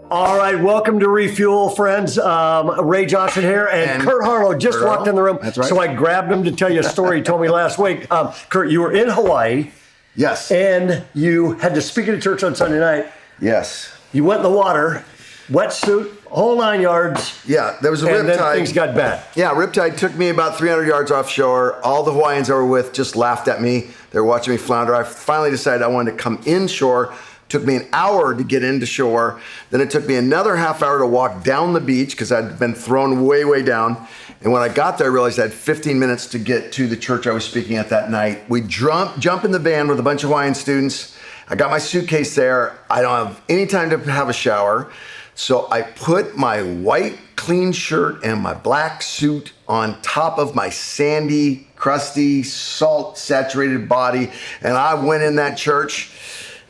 All right, welcome to Refuel, friends. Ray Johnson here, and Kurt Harlow just walked in the room. That's right. So I grabbed him to tell you a story he told me last week. Kurt, you were in Hawaii. Yes. And you had to speak at a church on Sunday night. Yes. You went in the water, wetsuit, whole 9 yards. Yeah, there was a and riptide. Then things got bad. Yeah, riptide took me about 300 yards offshore. All the Hawaiians I were with just laughed at me. They were watching me flounder. I finally decided I wanted to come inshore. Took me an hour to get into shore. Then it took me another half hour to walk down the beach because I'd been thrown way, way down. And when I got there, I realized I had 15 minutes to get to the church I was speaking at that night. We jump in the van with a bunch of Hawaiian students. I got my suitcase there. I don't have any time to have a shower. So I put my white clean shirt and my black suit on top of my sandy, crusty, salt-saturated body. And I went in that church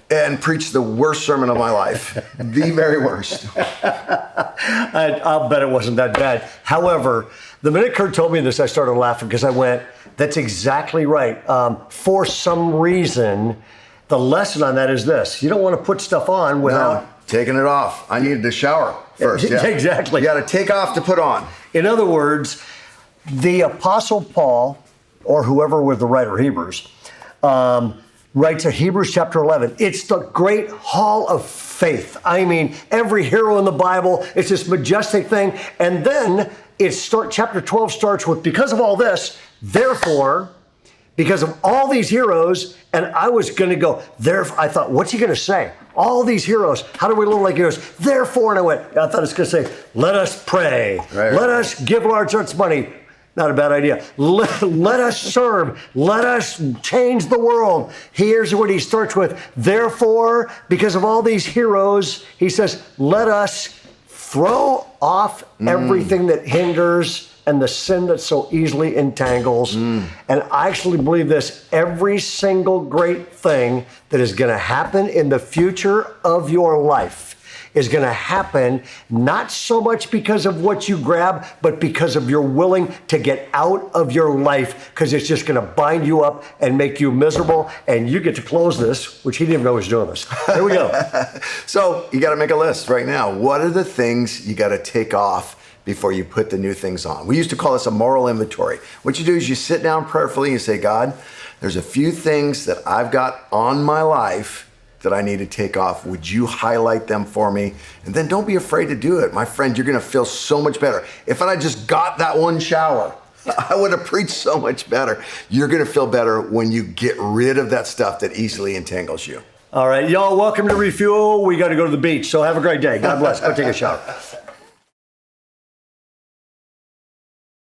and preached the worst sermon of my life. The very worst. I'll bet it wasn't that bad. However, the minute Kurt told me this, I started laughing because I went, that's exactly right. For some reason, the lesson on that is this. You don't want to put stuff on without taking it off. I needed to shower first. Yeah. Exactly. You got to take off to put on. In other words, the Apostle Paul, or whoever was the writer of Hebrews, writes in Hebrews chapter 11. It's the great hall of faith. I mean, every hero in the Bible, it's this majestic thing. And then chapter 12 starts with, because of all this, therefore, because of all these heroes, and I was going to go, I thought, what's he going to say? All these heroes, how do we look like heroes? Therefore, and I thought it's going to say, let us pray. Right. Let us give large amounts of money. Not a bad idea. Let us serve. Let us change the world. Here's what he starts with. Therefore, because of all these heroes, he says, let us throw off everything that hinders and the sin that so easily entangles. And I actually believe this, every single great thing that is going to happen in the future of your life is going to happen not so much because of what you grab, but because of you're willing to get out of your life, because it's just going to bind you up and make you miserable. And you get to close this, which he didn't even know he was doing this. Here we go. So you got to make a list right now. What are the things you got to take off before you put the new things on? We used to call this a moral inventory. What you do is you sit down prayerfully and you say, God, there's a few things that I've got on my life that I need to take off. Would you highlight them for me? And then don't be afraid to do it. My friend, you're going to feel so much better. If I just got that one shower, I would have preached so much better. You're going to feel better when you get rid of that stuff that easily entangles you. All right, y'all, welcome to Refuel. We got to go to the beach, so have a great day. God bless. Go take a shower.